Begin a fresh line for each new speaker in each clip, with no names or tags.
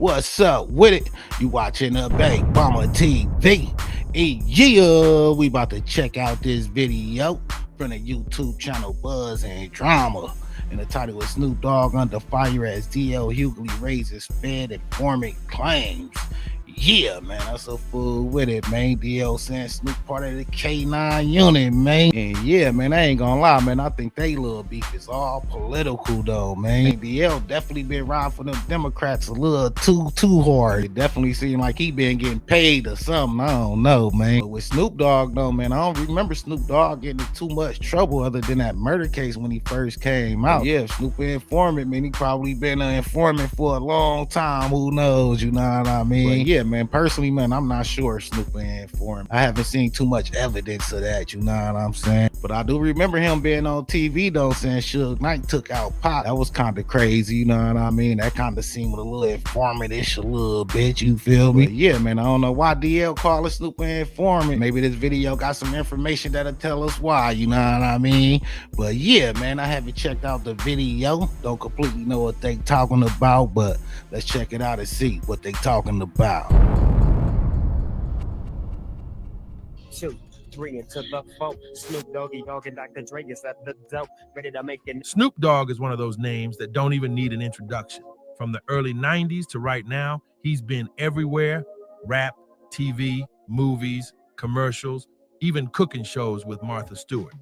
What's up with it? You watching the Bank Bomber TV. And yeah, we about to check out this video from the YouTube channel Buzz and Drama. And the title was Snoop Dogg under fire as DL Hughley raises Fed informant claims. Yeah, man, that's a fool with it, man. DL saying Snoop part of the K9 unit, man. And yeah, man, I ain't gonna lie, man. I think they little beef is all political, though, man. DL definitely been riding for them Democrats a little too hard. It definitely seemed like he been getting paid or something. I don't know, man. But with Snoop Dogg, though, man, I don't remember Snoop Dogg getting in too much trouble other than that murder case when he first came out. Yeah, Snoop an informant, man. He probably been an informant for a long time. Who knows? You know what I mean? But yeah, man, personally, man, I'm not sure Snoop an informant. I haven't seen too much evidence of that, you know what I'm saying? But I do remember him being on TV, though, saying Suge Knight took out Pop. That was kind of crazy, you know what I mean? That kind of seemed a little informant-ish a little bit, you feel me? But yeah, man, I don't know why DL call it Snoop an informant. Maybe this video got some information that'll tell us why, you know what I mean? But yeah, man, I haven't checked out the video. Don't completely know what they talking about, but let's check it out and see what they talking about.
2, 3 into the 4. Snoop Doggy Dogg and Dr. Dre is at the dope, ready to make it.
Snoop Dogg is one of those names that don't even need an introduction. From the early 90s to right now, he's been everywhere: rap, TV, movies, commercials, even cooking shows with Martha Stewart.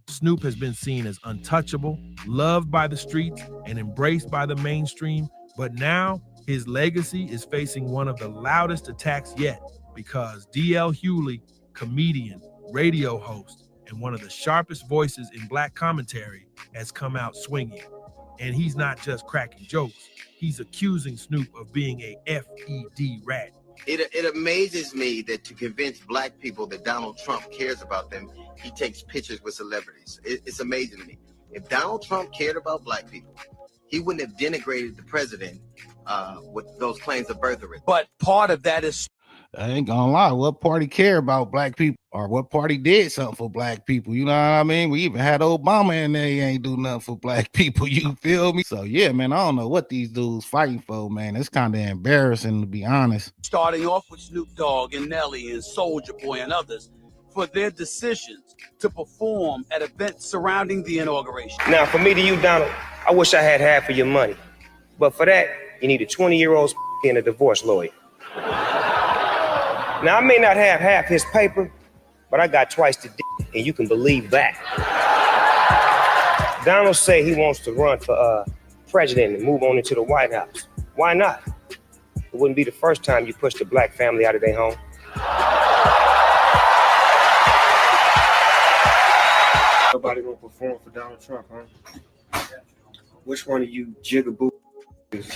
Snoop has been seen as untouchable, loved by the streets, and embraced by the mainstream, but now his legacy is facing one of the loudest attacks yet, because DL Hughley, comedian, radio host, and one of the sharpest voices in Black commentary, has come out swinging. And he's not just cracking jokes, he's accusing Snoop of being a FED rat.
It amazes me that to convince Black people that Donald Trump cares about them, he takes pictures with celebrities. It's amazing to me. If Donald Trump cared about Black people, he wouldn't have denigrated the president with those claims of birthright.
But part of that is,
I ain't gonna lie, what party care about Black people, or what party did something for Black people? You know what I mean? We even had Obama in there, he ain't do nothing for Black people, you feel me? So yeah, man, I don't know what these dudes fighting for, man. It's kind of embarrassing, to be honest.
starting off with Snoop Dogg and Nelly and Soulja Boy and others, for their decisions to perform at events surrounding the inauguration.
Now, for me to you, Donald, I wish I had half of your money. But for that, you need a 20-year-old and a divorce lawyer. Now, I may not have half his paper, but I got twice the dick, and you can believe that. Donald say he wants to run for president and move on into the White House. Why not? It wouldn't be the first time you pushed a Black family out of their home.
Nobody gonna perform for Donald Trump, huh? Which one of you jigaboo is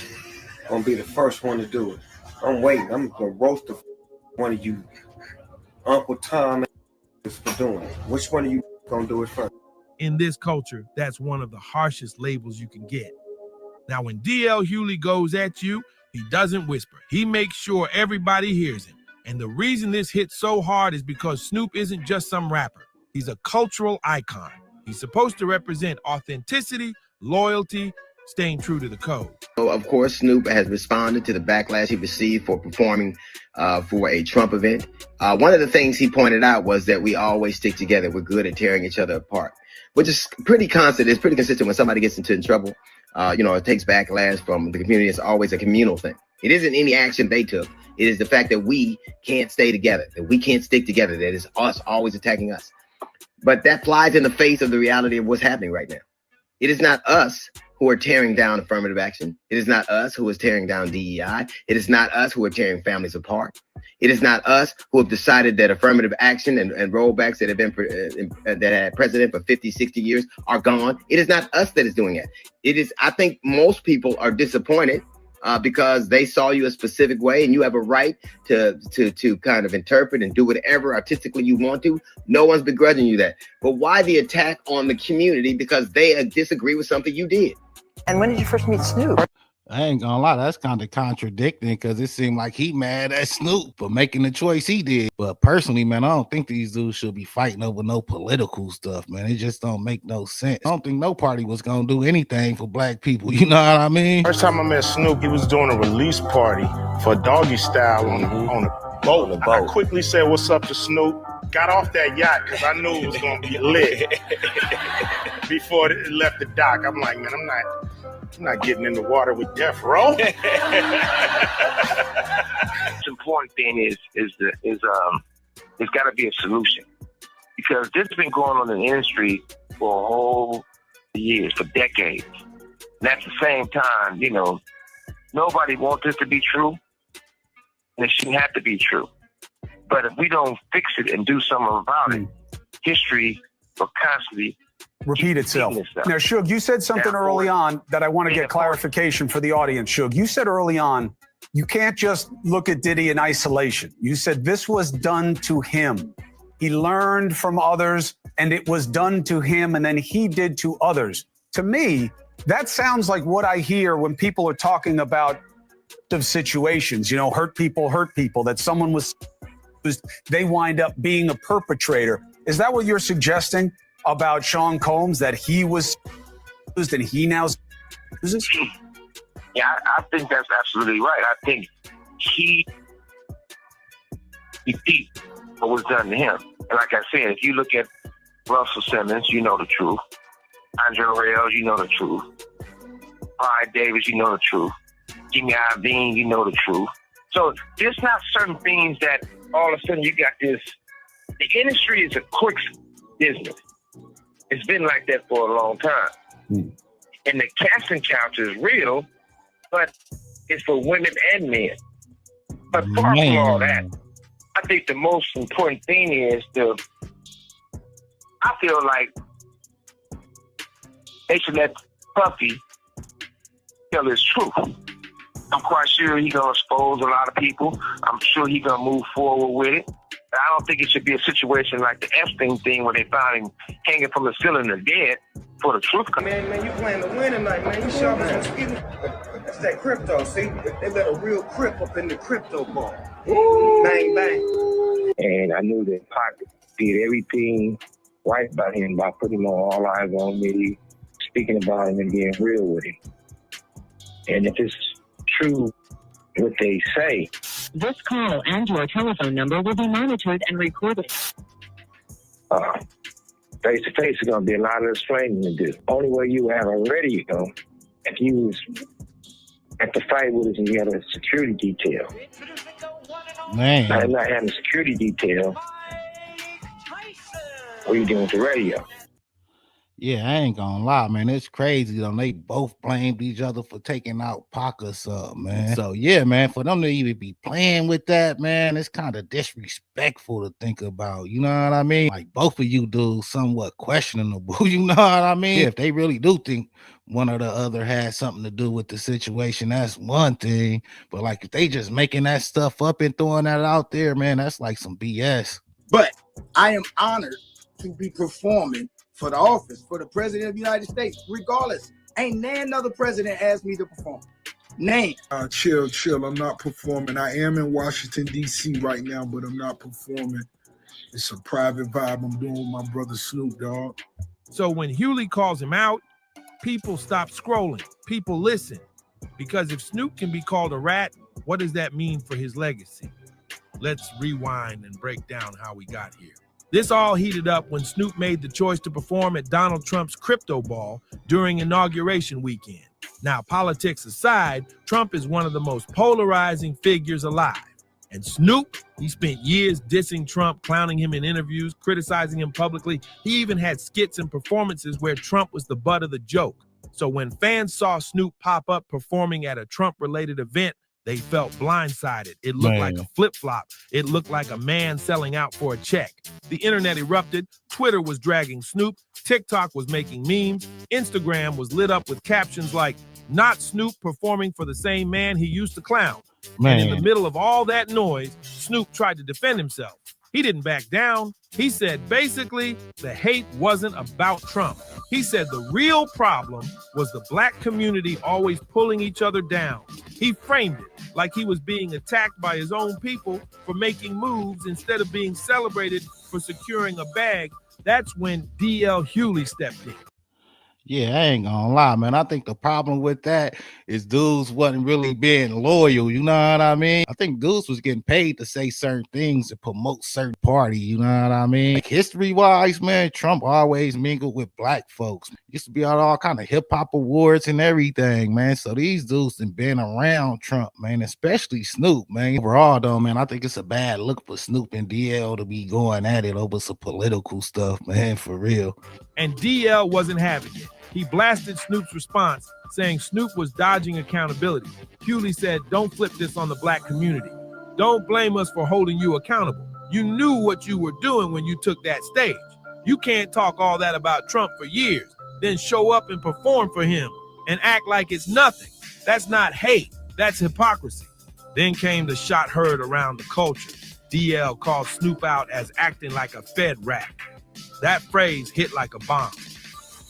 gonna be the first one to do it? I'm waiting. I'm gonna roast the one of you Uncle Tom for doing it. Which one of you gonna do it first?
In this culture, that's one of the harshest labels you can get. Now, when DL Hughley goes at you, he doesn't whisper. He makes sure everybody hears him. And the reason this hits so hard is because Snoop isn't just some rapper. He's a cultural icon. He's supposed to represent authenticity, loyalty, staying true to the code.
So, of course, Snoop has responded to the backlash he received for performing for a Trump event. One of the things he pointed out was that we always stick together. We're good at tearing each other apart, which is pretty constant. It's pretty consistent when somebody gets into trouble. It takes backlash from the community. It's always a communal thing. It isn't any action they took. It is the fact that we can't stay together, that we can't stick together, that it's us always attacking us. But that flies in the face of the reality of what's happening right now. It is not us who are tearing down affirmative action. It is not us who is tearing down DEI. It is not us who are tearing families apart. It is not us who have decided that affirmative action and rollbacks that have been that had precedent for 50, 60 years are gone. It is not us that is doing that. It is, I think most people are disappointed because they saw you a specific way, and you have a right to kind of interpret and do whatever artistically you want to. No one's begrudging you that. But why the attack on the community because they disagree with something you did?
And when did you first meet Snoop?
I ain't gonna lie, that's kind of contradicting because it seemed like he mad at Snoop for making the choice he did. But personally, man, I don't think these dudes should be fighting over no political stuff, man. It just don't make no sense. I don't think no party was gonna do anything for black people. You know what I mean?
First time I met Snoop, he was doing a release party for Doggy Style on a boat. I quickly said, "What's up?" to Snoop. Got off that yacht because I knew it was gonna be lit before it left the dock. I'm like, man, I'm not getting in the water with Death Row.
The important thing is it's got to be a solution, because this has been going on in the industry for a whole years, for decades. And at the same time, you know, nobody wants this to be true, and it shouldn't have to be true. But if we don't fix it and do something about it, history will constantly
repeat itself. Now, Suge, you said something early on that I want to get clarification for the audience. Suge, you said early on, you can't just look at Diddy in isolation. You said this was done to him. He learned from others, and it was done to him, and then he did to others. To me, that sounds like what I hear when people are talking about situations, you know, hurt people, that someone was, they wind up being a perpetrator. Is that what you're suggesting about Sean Combs, that he was used and he now uses?
Yeah, I think that's absolutely right. I think he beat what was done to him. And like I said, if you look at Russell Simmons, you know the truth. Andre Rail, you know the truth. Clyde Davis, you know the truth. Jimmy Iovine, you know the truth. So there's not certain things that all of a sudden you got this. The industry is a quick business. It's been like that for a long time. And the casting couch is real, but it's for women and men. But far from all that, I think the most important thing is I feel like they should let Puffy tell his truth. I'm quite sure he's going to expose a lot of people. I'm sure he's going to move forward with it. I don't think it should be a situation like the Epstein thing where they found him hanging from the ceiling or dead for the truth.
Man, you playing to win tonight, man. You sharp as a skin. That's that crypto, see? They let a real crip up in the crypto ball. Bang, bang.
And I knew that Pac did everything right by him by putting him on All Eyes on Me, speaking about him and being real with him. And if it's true what they say,
this call and your telephone number will be monitored and recorded.
Face to face is going to be a lot of explaining to do. Only way you have a radio if you was at the fight with us and you had a security detail.
Man.
Not having a security detail, what are you doing with the radio?
Yeah, I ain't gonna lie, man. It's crazy though. They both blamed each other for taking out Pac or something, man. So yeah, man, for them to even be playing with that, man, it's kind of disrespectful to think about. You know what I mean? Like both of you dudes somewhat questionable. You know what I mean? If they really do think one or the other had something to do with the situation, that's one thing. But like if they just making that stuff up and throwing that out there, man, that's like some BS.
But I am honored to be performing for the office, for the president of the United States, regardless. Ain't none other president asked me to perform. Name.
Chill. I'm not performing. I am in Washington, D.C. right now, but I'm not performing. It's a private vibe I'm doing with my brother Snoop Dogg.
So when Hughley calls him out, people stop scrolling. People listen. Because if Snoop can be called a rat, what does that mean for his legacy? Let's rewind and break down how we got here. This all heated up when Snoop made the choice to perform at Donald Trump's crypto ball during inauguration weekend. Now, politics aside, Trump is one of the most polarizing figures alive. And Snoop, he spent years dissing Trump, clowning him in interviews, criticizing him publicly. He even had skits and performances where Trump was the butt of the joke. So when fans saw Snoop pop up performing at a Trump-related event, they felt blindsided. It looked like a flip-flop. It looked like a man selling out for a check. The internet erupted. Twitter was dragging Snoop. TikTok was making memes. Instagram was lit up with captions like, "Not Snoop performing for the same man he used to clown." And in the middle of all that noise, Snoop tried to defend himself. He didn't back down. He said basically the hate wasn't about Trump. He said the real problem was the black community always pulling each other down. He framed it like he was being attacked by his own people for making moves instead of being celebrated for securing a bag. That's when D.L. Hughley stepped in.
Yeah, I ain't gonna lie, man. I think the problem with that is dudes wasn't really being loyal. You know what I mean? I think dudes was getting paid to say certain things to promote certain party. You know what I mean? Like history-wise, man, Trump always mingled with black folks. Used to be on all kind of hip-hop awards and everything, man. So these dudes have been around Trump, man, especially Snoop, man. Overall, though, man, I think it's a bad look for Snoop and DL to be going at it over some political stuff, man, for real.
And DL wasn't having it. He blasted Snoop's response, saying Snoop was dodging accountability. Hughley said, don't flip this on the black community. Don't blame us for holding you accountable. You knew what you were doing when you took that stage. You can't talk all that about Trump for years, then show up and perform for him and act like it's nothing. That's not hate, that's hypocrisy. Then came the shot heard around the culture. DL called Snoop out as acting like a Fed rat. That phrase hit like a bomb.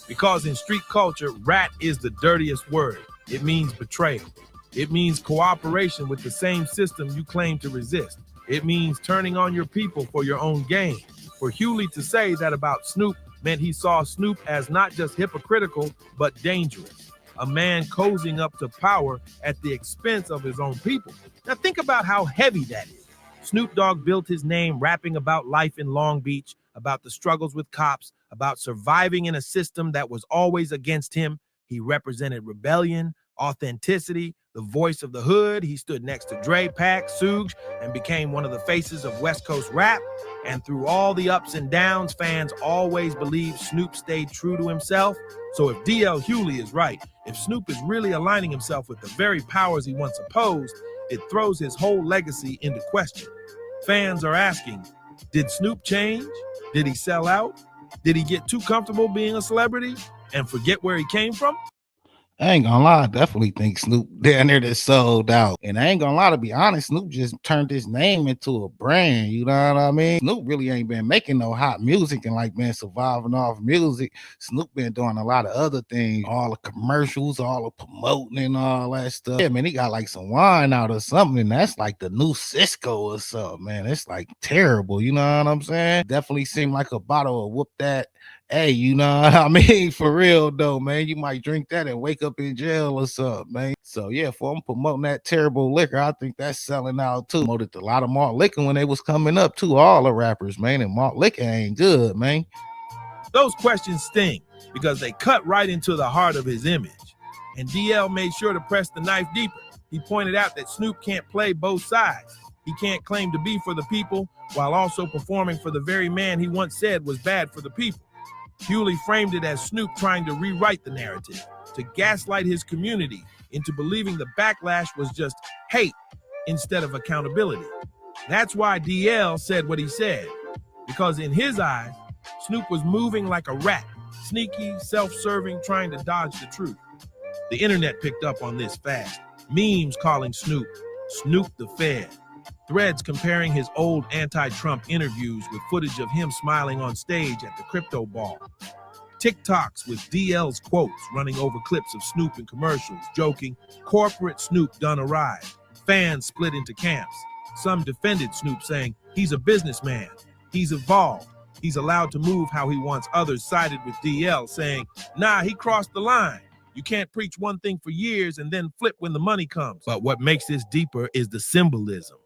Because in street culture, rat is the dirtiest word. It means betrayal. It means cooperation with the same system you claim to resist. It means turning on your people for your own gain. For Hughley to say that about Snoop meant he saw Snoop as not just hypocritical, but dangerous. A man cozying up to power at the expense of his own people. Now think about how heavy that is. Snoop Dogg built his name rapping about life in Long Beach, about the struggles with cops, about surviving in a system that was always against him. He represented rebellion, authenticity, the voice of the hood. He stood next to Dre, Pac, Suge, and became one of the faces of West Coast rap. And through all the ups and downs, fans always believed Snoop stayed true to himself. So if D.L. Hughley is right, if Snoop is really aligning himself with the very powers he once opposed, it throws his whole legacy into question. Fans are asking, did Snoop change? Did he sell out? Did he get too comfortable being a celebrity and forget where he came from?
I ain't gonna lie, I definitely think Snoop down there that sold out. And I ain't gonna lie, to be honest, Snoop just turned his name into a brand, you know what I mean? Snoop really ain't been making no hot music and like been surviving off music. Snoop been doing a lot of other things, all the commercials, all the promoting and all that stuff. Yeah, man, he got like some wine out or something, and that's like the new Cisco or something, man. It's like terrible, you know what I'm saying? Definitely seemed like a bottle of whoop that. Hey, you know what I mean? For real though, man. You might drink that and wake up in jail or something, man. So yeah, for them promoting that terrible liquor, I think that's selling out too. Promoted a lot of malt liquor when they was coming up too, all the rappers, man. And malt liquor ain't good, man.
Those questions sting because they cut right into the heart of his image. And DL made sure to press the knife deeper. He pointed out that Snoop can't play both sides. He can't claim to be for the people while also performing for the very man he once said was bad for the people. Hughley framed it as Snoop trying to rewrite the narrative, to gaslight his community into believing the backlash was just hate instead of accountability. That's why DL said what he said, because in his eyes, Snoop was moving like a rat, sneaky, self-serving, trying to dodge the truth. The internet picked up on this fast. Memes calling Snoop the Fed. Threads comparing his old anti-Trump interviews with footage of him smiling on stage at the crypto ball. TikToks with DL's quotes running over clips of Snoop in commercials, joking, corporate Snoop done arrived. Fans split into camps. Some defended Snoop, saying he's a businessman, he's evolved, he's allowed to move how he wants. Others sided with DL, saying, nah, he crossed the line. You can't preach one thing for years and then flip when the money comes. But what makes this deeper is the symbolism.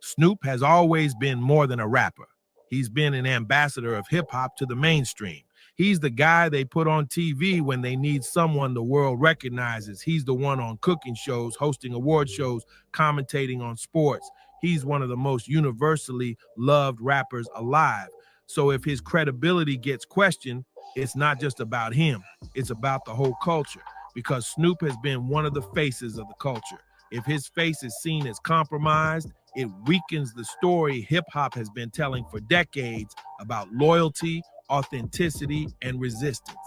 Snoop has always been more than a rapper. He's been an ambassador of hip-hop to the mainstream. He's the guy they put on TV when they need someone the world recognizes. He's the one on cooking shows, hosting award shows, commentating on sports. He's one of the most universally loved rappers alive. So if his credibility gets questioned, it's not just about him. It's about the whole culture, because Snoop has been one of the faces of the culture. If his face is seen as compromised, it weakens the story hip-hop has been telling for decades about loyalty, authenticity, and resistance.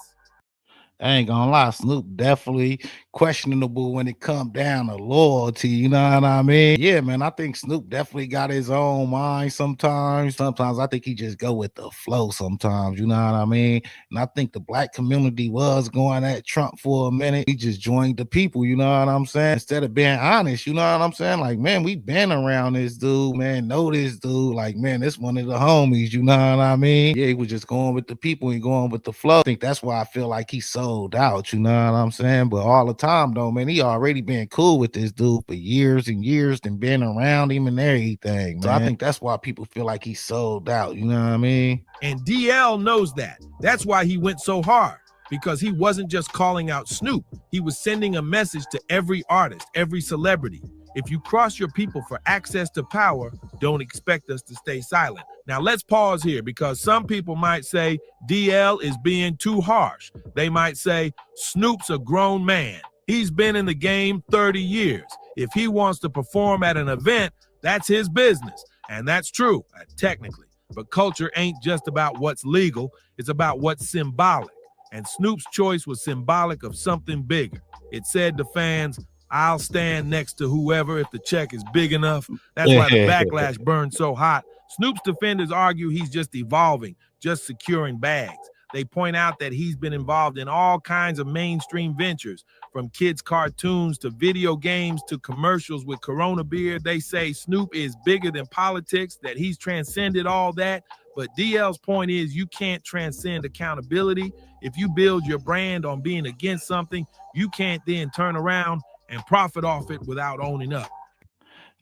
I ain't gonna lie, Snoop definitely questionable when it come down to loyalty, you know what I mean? Yeah, man, I think Snoop definitely got his own mind sometimes. Sometimes I think he just go with the flow sometimes, you know what I mean? And I think the black community was going at Trump for a minute. He just joined the people, you know what I'm saying? Instead of being honest, you know what I'm saying? Like, man, we been around this dude, man, know this dude. Like, man, this one of the homies, you know what I mean? Yeah, he was just going with the people and going with the flow. I think that's why I feel like he sold out, you know what I'm saying? But all the time, though, man, he already been cool with this dude for years and years and been around him and everything, man. So I think that's why people feel like he sold out, you know what I mean?
And DL knows that. That's why he went so hard, because he wasn't just calling out Snoop. He was sending a message to every artist, every celebrity. If you cross your people for access to power, don't expect us to stay silent. Now let's pause here, because some people might say DL is being too harsh. They might say Snoop's a grown man. He's been in the game 30 years. If he wants to perform at an event, that's his business. And that's true, technically. But culture ain't just about what's legal, it's about what's symbolic. And Snoop's choice was symbolic of something bigger. It said to fans, I'll stand next to whoever if the check is big enough. That's why the backlash burned so hot. Snoop's defenders argue he's just evolving, just securing bags. They point out that he's been involved in all kinds of mainstream ventures, from kids' cartoons to video games to commercials with Corona beer. They say Snoop is bigger than politics, that he's transcended all that. But DL's point is you can't transcend accountability. If you build your brand on being against something, you can't then turn around and profit off it without owning up.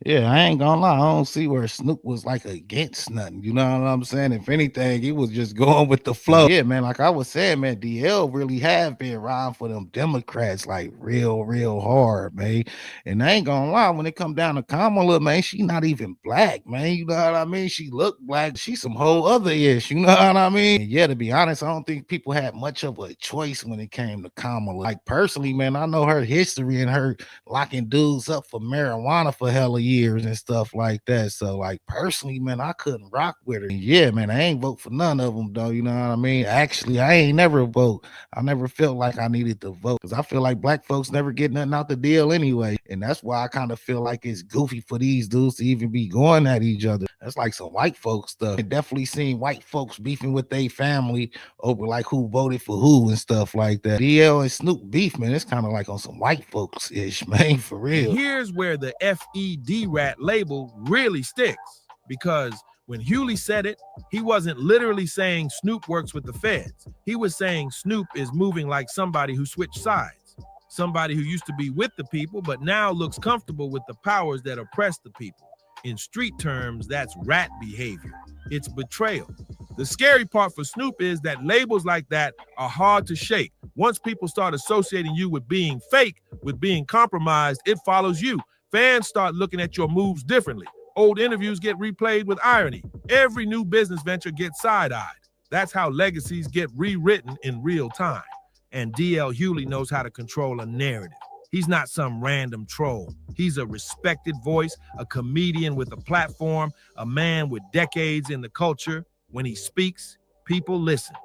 Yeah, I ain't gonna lie. I don't see where Snoop was like against nothing. You know what I'm saying? If anything, he was just going with the flow. Yeah, man. Like I was saying, man, DL really have been riding for them Democrats like real hard, man. And I ain't gonna lie, when it come down to Kamala, man, she not even black, man. You know what I mean? She look black. She's some whole other ish. You know what I mean? And yeah, to be honest, I don't think people had much of a choice when it came to Kamala. Like personally, man, I know her history and her locking dudes up for marijuana for hella years and stuff like that. So, like, personally, man, I couldn't rock with her. And yeah, man, I ain't vote for none of them, though. You know what I mean? Actually, I ain't never vote. I never felt like I needed to vote because I feel like black folks never get nothing out the deal anyway. And that's why I kind of feel like it's goofy for these dudes to even be going at each other. That's like some white folks stuff. I definitely seen white folks beefing with their family over like who voted for who and stuff like that. DL and Snoop beef, man, it's kind of like on some white folks ish, man, for real.
And here's where the FED rat label really sticks, because when Hughley said it, he wasn't literally saying Snoop works with the feds. He was saying Snoop is moving like somebody who switched sides, somebody who used to be with the people but now looks comfortable with the powers that oppress the people. In street terms, that's rat behavior. It's betrayal. The scary part for Snoop is that labels like that are hard to shake. Once people start associating you with being fake, with being compromised, it follows you. Fans start looking at your moves differently. Old interviews get replayed with irony. Every new business venture gets side-eyed. That's how legacies get rewritten in real time. And DL Hughley knows how to control a narrative. He's not some random troll. He's a respected voice, a comedian with a platform, a man with decades in the culture. When he speaks, people listen.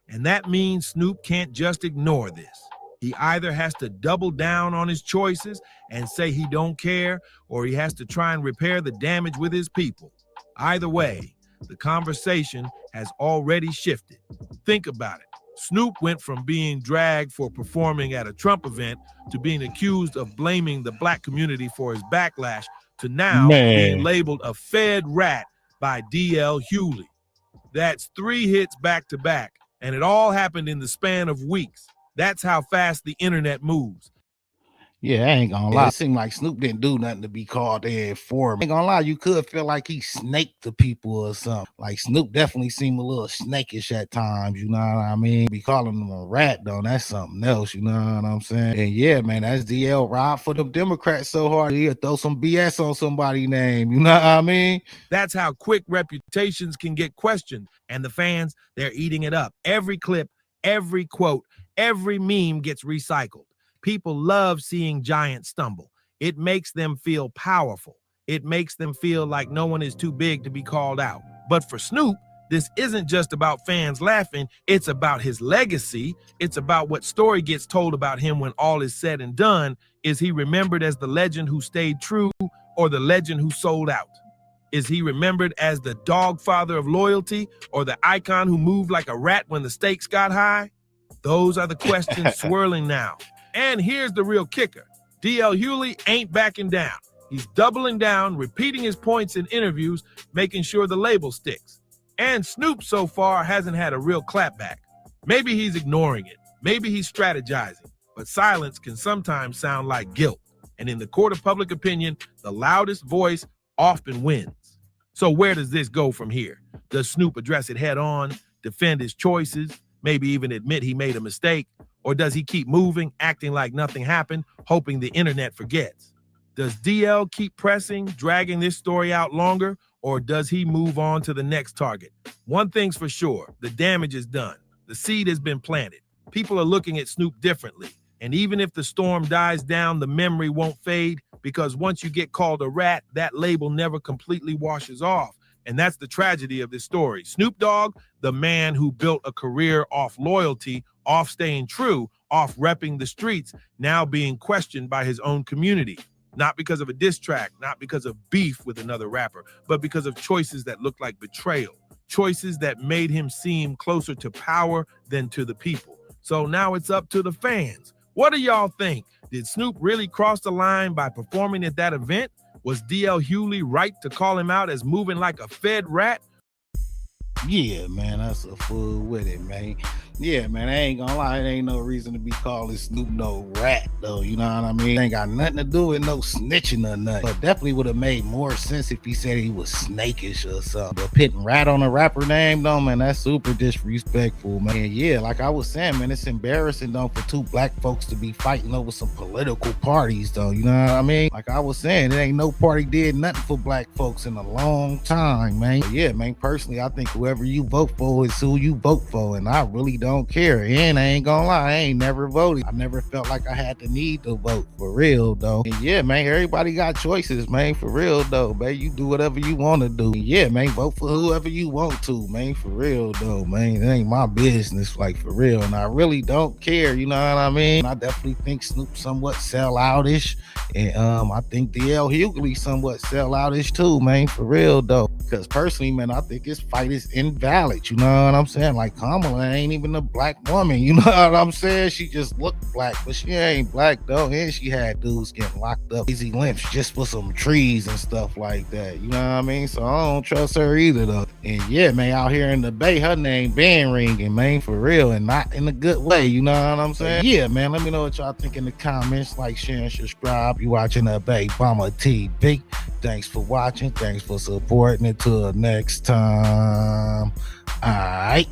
And that means Snoop can't just ignore this. He either has to double down on his choices and say he don't care, or he has to try and repair the damage with his people. Either way, the conversation has already shifted. Think about it. Snoop went from being dragged for performing at a Trump event to being accused of blaming the black community for his backlash to now being labeled a fed rat by DL Hughley. That's 3 hits back to back, and it all happened in the span of weeks. That's how fast the internet moves.
Yeah, I ain't gonna lie. It seemed like Snoop didn't do nothing to be called in for him. Ain't gonna lie, you could feel like he snaked the people or something. Like Snoop definitely seemed a little snakish at times, you know what I mean? Be calling him a rat though, that's something else, you know what I'm saying? And yeah, man, that's DL ride for them Democrats so hard, he'll throw some BS on somebody's name, you know what I mean?
That's how quick reputations can get questioned. And the fans, they're eating it up. Every clip, every quote, every meme gets recycled. People love seeing giants stumble. It makes them feel powerful. It makes them feel like no one is too big to be called out. But for Snoop, This isn't just about fans laughing, it's about his legacy. It's about what story gets told about him when all is said and done. Is he remembered as the legend who stayed true or the legend who sold out? Is he remembered as the dog father of loyalty or the icon who moved like a rat when the stakes got high? Those are the questions swirling now. And here's the real kicker. DL Hughley ain't backing down. He's doubling down, repeating his points in interviews, making sure the label sticks. And Snoop so far hasn't had a real clapback. Maybe he's ignoring it. Maybe he's strategizing. But silence can sometimes sound like guilt. And in the court of public opinion, the loudest voice often wins. So where does this go from here? Does Snoop address it head on, defend his choices, maybe even admit he made a mistake? Or does he keep moving, acting like nothing happened, hoping the internet forgets? Does DL keep pressing, dragging this story out longer, or does he move on to the next target? One thing's for sure, the damage is done. The seed has been planted. People are looking at Snoop differently. And even if the storm dies down, the memory won't fade, because once you get called a rat, that label never completely washes off. And that's the tragedy of this story. Snoop Dogg, the man who built a career off loyalty, off staying true, off repping the streets, now being questioned by his own community. Not because of a diss track, not because of beef with another rapper, but because of choices that looked like betrayal. Choices that made him seem closer to power than to the people. So now it's up to the fans. What do y'all think? Did Snoop really cross the line by performing at that event? Was DL Hughley right to call him out as moving like a fed rat?
Yeah, man, that's a fool with it, man. Yeah, man, I ain't gonna lie, it ain't no reason to be calling Snoop no rat, though, you know what I mean? It ain't got nothing to do with no snitching or nothing. But definitely would have made more sense if he said he was snakish or something. But putting rat on a rapper name, though, man, that's super disrespectful, man. Yeah, like I was saying, man, it's embarrassing, though, for two black folks to be fighting over some political parties, though, you know what I mean? Like I was saying, there ain't no party did nothing for black folks in a long time, man. But yeah, man, personally, I think whoever you vote for is who you vote for, and I really don't care. And I ain't gonna lie, I ain't never voted. I never felt like I had the need to vote, for real though. And yeah, man, everybody got choices, man, for real though, man. You do whatever you want to do. And yeah, man, vote for whoever you want to, man, for real though, man. It ain't my business, like, for real. And I really don't care, you know what I mean? I definitely think Snoop somewhat sell-outish, and I think DL Hughley somewhat sell-outish too, man, for real though. Because personally, man, I think this fight is invalid, you know what I'm saying? Like, Kamala ain't even a black woman, you know what I'm saying? She just looked black, but she ain't black though. And she had dudes getting locked up easy lynch just for some trees and stuff like that, you know what I mean? So I don't trust her either though. And yeah, man, out here in the Bay, her name been ringing, man, for real, and not in a good way, you know what I'm saying? Yeah, man, let me know what y'all think in the comments. Like, share, and subscribe. You watching the Bay Bomber TV. Thanks for watching. Thanks for supporting. Until next time. All right.